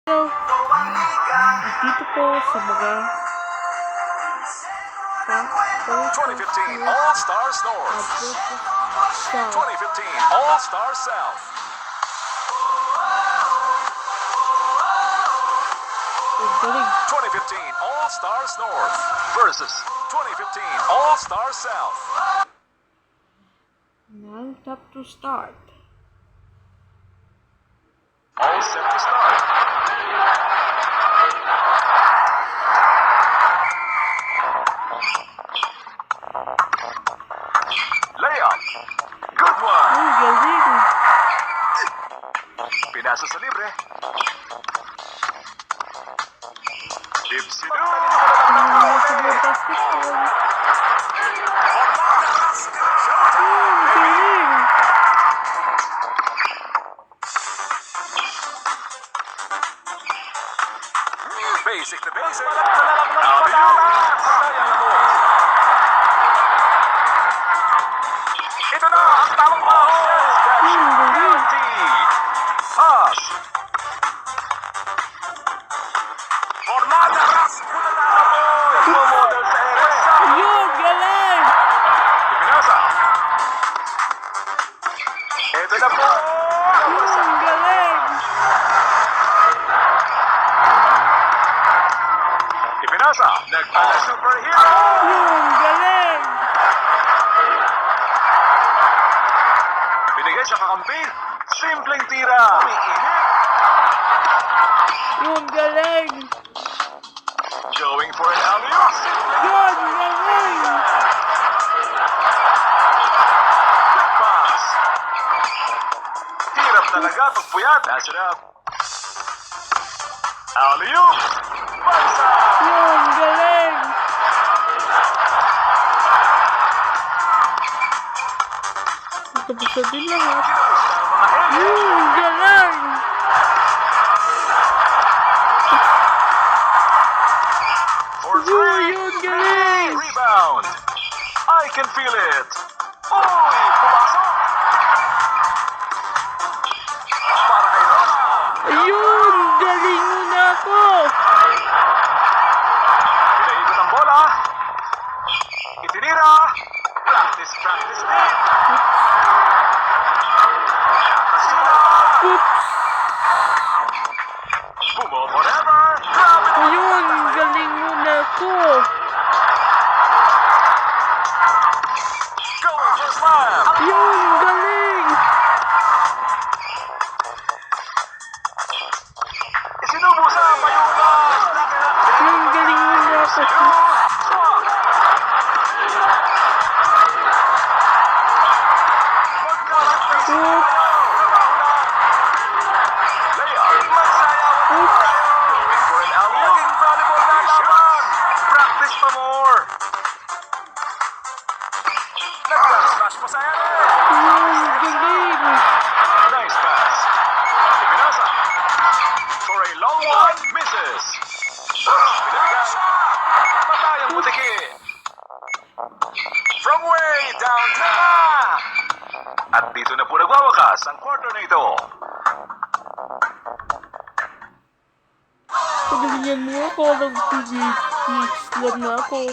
Dito po sa mga 2015 All-Stars North. 2015 All-Stars South. 2015 All-Stars North versus 2015 All-Stars South. Now tap to start. All set to start. Layup. Good one. Ay, galing. Pinasa sa libre. Ipsido. Sa mga basketball. Galing. Basic to basic. Alley-oop. Sayang mo. Ito na ang tamang panahon. Galing. Guaranteed. Pass. Formada. Nagmamodel sa ere. Ayun, galing. Ipinasa. Ito na po. Ayun, galing. Ipinasa. Nagpala superhero. Ayun, galing. Binigay sa kakampi. Simpleng tira. Umiinit. Ayun, galing. Going for an alley-oop. Ayun, galing. Quick pass. Hirap talaga pag puyat. Pass it up. Alley-oop. Bansa. Ayun, galing. Tapos na din lahat. Ayun, galing. For three. Ayun, galing. Rebound. I can feel it. Uy, pumasok. Para kay Rosa. Ayun, galing mo na ako. Pinaikot ang bola. Itinira. Practice, practice din. Nakasila. Oops. Bumo forever. Grabe naman. Ayun, galing mo na ako. Going for slam. Ayun, galing. Isinubo sa payugan. Ayun, galing mo na ako. Oops. Practice pa more. Nag-slash pa sa ere. Ayun, galing. Nice pass. Ipinasa. For a long one, misses. Pinabigay. Matayang butiki. From way downtown. At dito na po nagwawakas ang quarter na ito. Pagalingan mo ako, nag-slam na ako.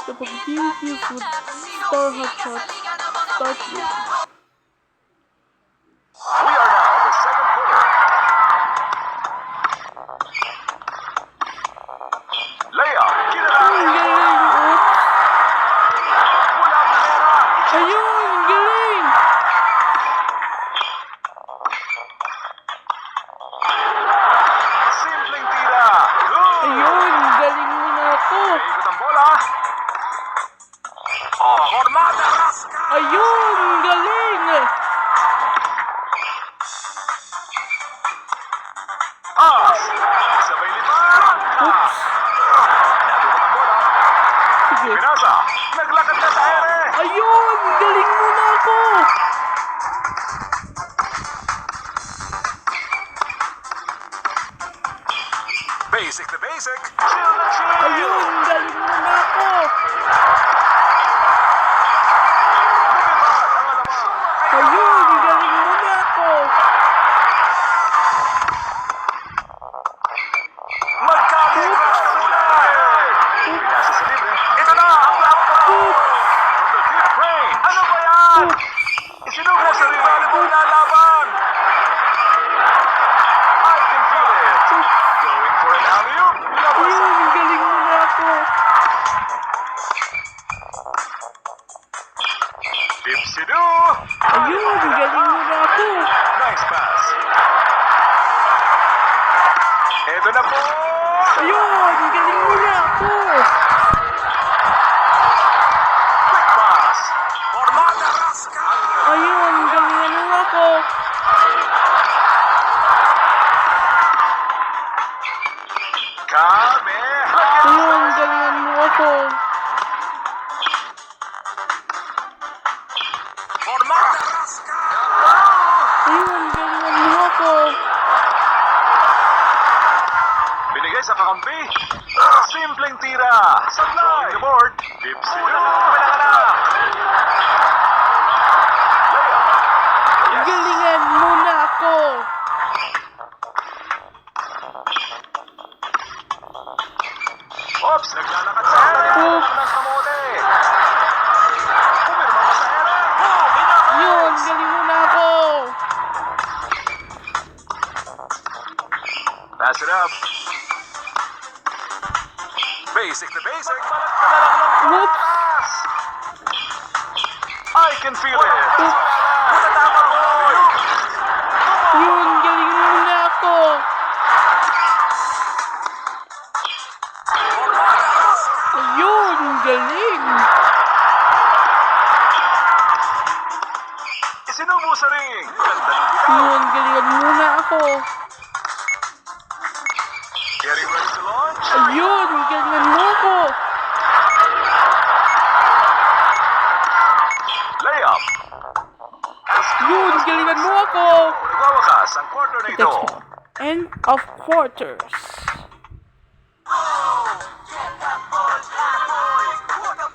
Kapag PvP food, star hotshot, start yun. We are now in the second quarter. Layup. Kinala. Ayun, galing. Oops. Mula Pinera. Ayun, galing. Simpleng tira. Good. Ayun, galing mo na ako. Ikot ang bola. Oh, Formada. Ayun, galing. Pass. Sabay lima. Oops. Ikot ang bola. Sige. Pinasa. Naglakad na sa ere. Ayun, galing mo na ako. Basic to basic. Chill na chill. Ayun, galing mo na ako. Lumipad ang alaman. Ayun, galing mo na ako. Ito na po! Ayun! Galing mo na ako! Quick pass! Formada Rascal! Ayun! Galingan mo ako! Kame! Ayun! Galingan mo ako! Formada Rascal! Ayun! Galingan mo ako! Binigay sa kakampi. Simpleng tira. Supply. The board. Dipsy. Galingan mo na ako! Oops, naglalakad sa ere. Oops. Ng kamote. Pumirma pa sa ere. Ayun! Galing mo na ako! Pass it up. Basic na basic. Balat ka na lang ng Oops! pass. I can feel it. Oops! Nakatama ko. Ayun! Galing mo na ako! Ayun! Galing! Isinubo sa ring. Ganda ng bitaw. Ayun! Galingan mo na ako! Getting ready to launch. Ayun! Galingan mo ako! Layup. Ayun! Galingan mo ako! Nagwawakas ang quarter na ito. End of quarters.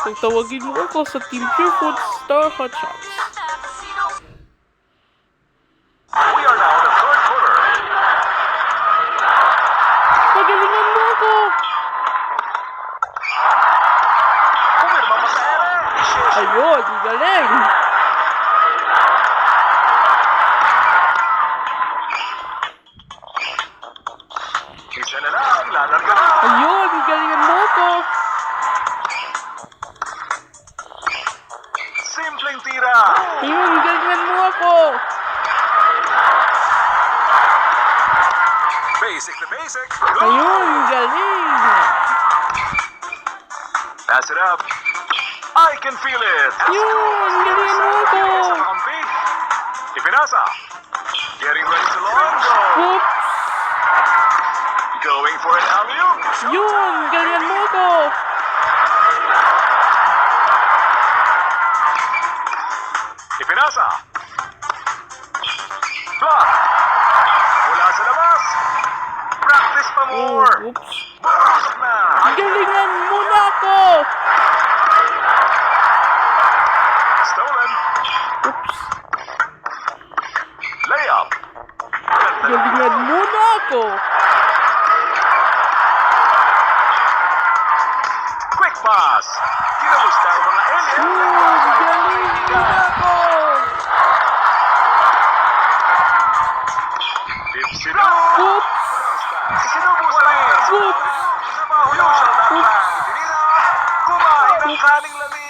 Kung tawagin mo ako sa Team Pure Food Star Hot Shots. We are now in the third quarter. Pagalingan mo ako! Pumirma pa sa ere. Ayun! Galing! Isa na lang. Lalarga na. Ayun! Galingan mo ako! Simpleng tira. Ayun! Galingan mo ako! Basic na basic. Ayun! Galing! Pass it up. I can feel it. Ayun! Galingan mo ako! Sa kakampi. Ipinasa. Getting ready to launch. Oops! Going for an alley-oop. Ayun! Galingan mo ako! Ipinasa. Block. Wala sa labas. Practice pa more. Oops! Burasok na. Galingan mo na ako! Stolen. Oops! Layup. Galingan mo na ako! Quick pass. Kinamusta ang mga aliens. Ayun! Galing mo na ako! Dipsy na. Oops! Sinubo sa rin. Oops! Namahulog siya ng dapat. Tinira. Kumain ng kaning lami.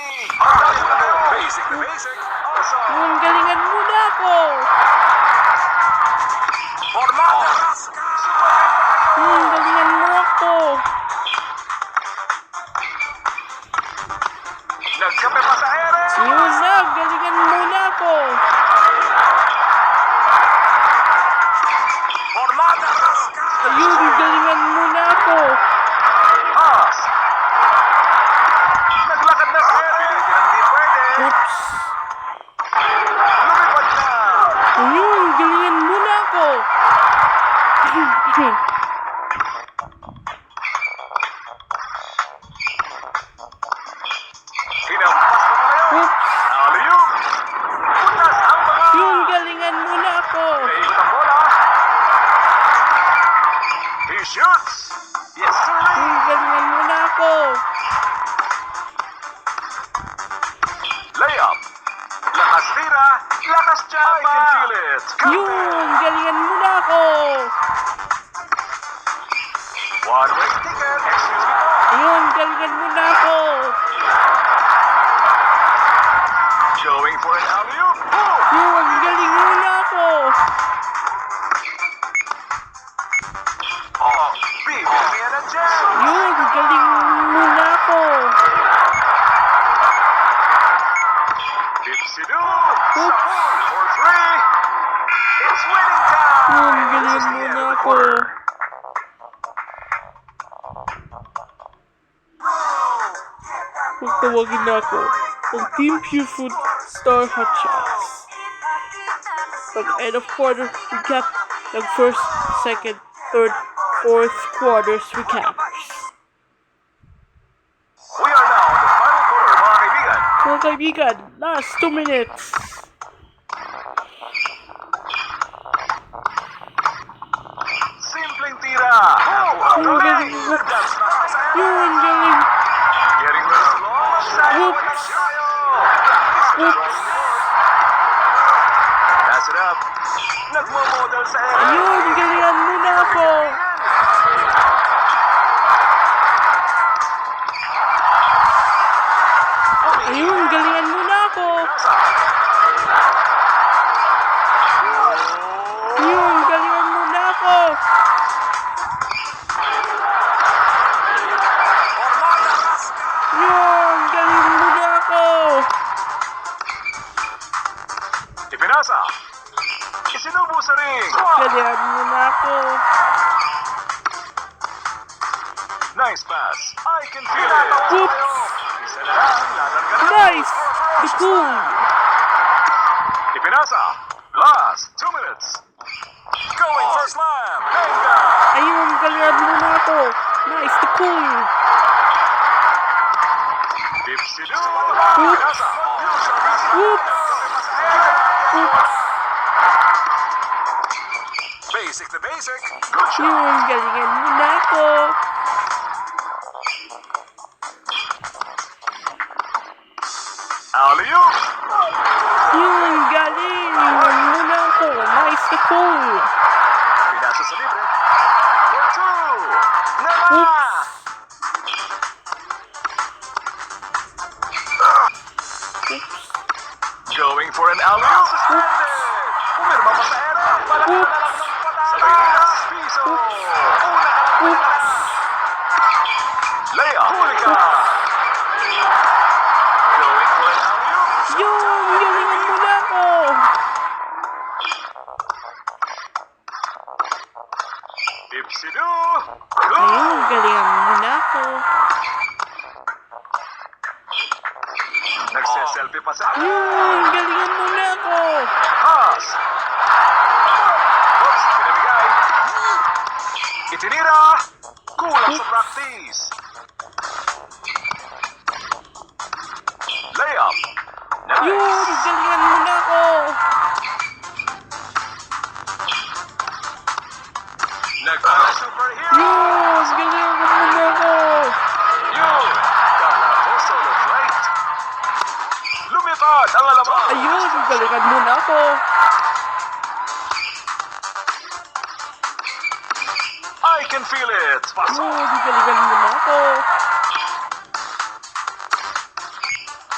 Basic na basic. Awesome. Ayun! Galingan mo na ako! Formada. Ayun! Galingan mo ako! Nagkape pa sa ere. Ayun na! Galingan mo na ako! Formada. Ayun! Galingan mo na ako! Pass. Naglakad na sa ere. Hindi pwede. Oops! Lumipad na. Ayun! Galingan mo na ako! Hinampas na pala yun. Oops! Alley-oop. Punas ang mga. Ayun! Galingan mo na ako! Naikot ang bola. He shoots. Yes, sir. Ayun! Galingan mo na ako! Layup. Lakas tira. Lakas chamba. I can feel it. Ayun! Galingan mo na ako! One-way ticket. Excuse me po. Ayun! Galingan mo na ako! Going for an alley-oop. Boom. Ayun! Galing mo na ako! Oh, James! Yun, galing muna ako. Dipsido! Sa pool for 3! It's winning time! Yun, This is galing the end muna of the ako. quarter. Tawagin na ako ng Team Purefood Star Hot Shots. Pag end of quarter recap, ng first, second, third, fourth quarters recaps. We are now in the final quarter, mga kaibigan. Mga kaibigan, last 2 minutes. Simpleng tira. Oh, galing. Nag-dance na sa area. Yun, galing. Getting ready to launch. Oops. Oops. Pass it up. Nagmo-model sa area. Ayun, galingan muna ako. Ayun, galingan muna ako. Ayun, galingan muna ako. Ayun, galing muna ako. Ipinasa. Isinubo sa ring. Galingan muna ako. Nice pass. I can feel it. Oops. Isa na lang. Lalarga na. Nice. The cool. Ipinasa. Last 2 minutes. Going for slam. Benga. Ayun, galingan muna ako. Nice, the cool. Dipsido. Oops. Ipinasa. Oops. Oops. Basic to basic. Good shot. Yun, galingan muna ako. Alley-oop. Yun, galing. Muna ako. Nice, the cool. Pinasa sa libre. For 2. Nama. Oops. Going for an alley-oop. Suspended. Pumirma pa sa ere. Palaka na lang ng patatas. Sa Pilipinas. Piso. Una ka lang. Oops. Layup. Huli ka. Going for an alley-oop. Yun, galingan muna ako. Dipsido. Ayun, galingan muna ako. Nagse-selfie pa sa Yun, galingan muna ako. pass. Oops, pinamigay. Itinira. Kulang sa practice. Layup. Yun, Nice. galingan muna ako. Nagkala superhero. Yun, galingan muna ako. Yun. Kala ko solo flight. Lumipad ang alaman. Ayun, galingan muna ako. I can feel it. Pasok. Yun, galingan muna ako.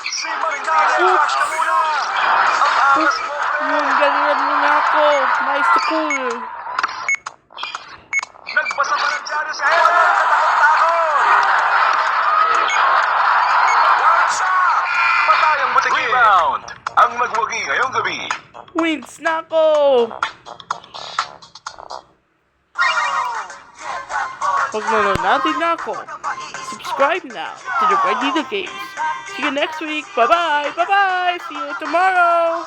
Si Marinade. Flash ka muna. Ang angas mo, pre. Yun, galingan muna ako. Nice to cool. Nagbasa pa ng dyaryo sa ere. Katakot-takot. One shot. Patayang butiki. Rebound. Ang magwagi ngayong gabi. Wins na ako. Pag nanonood natin na ako, subscribe now to the Red Needle Games. See you next week. Bye-bye. Bye-bye. See you tomorrow.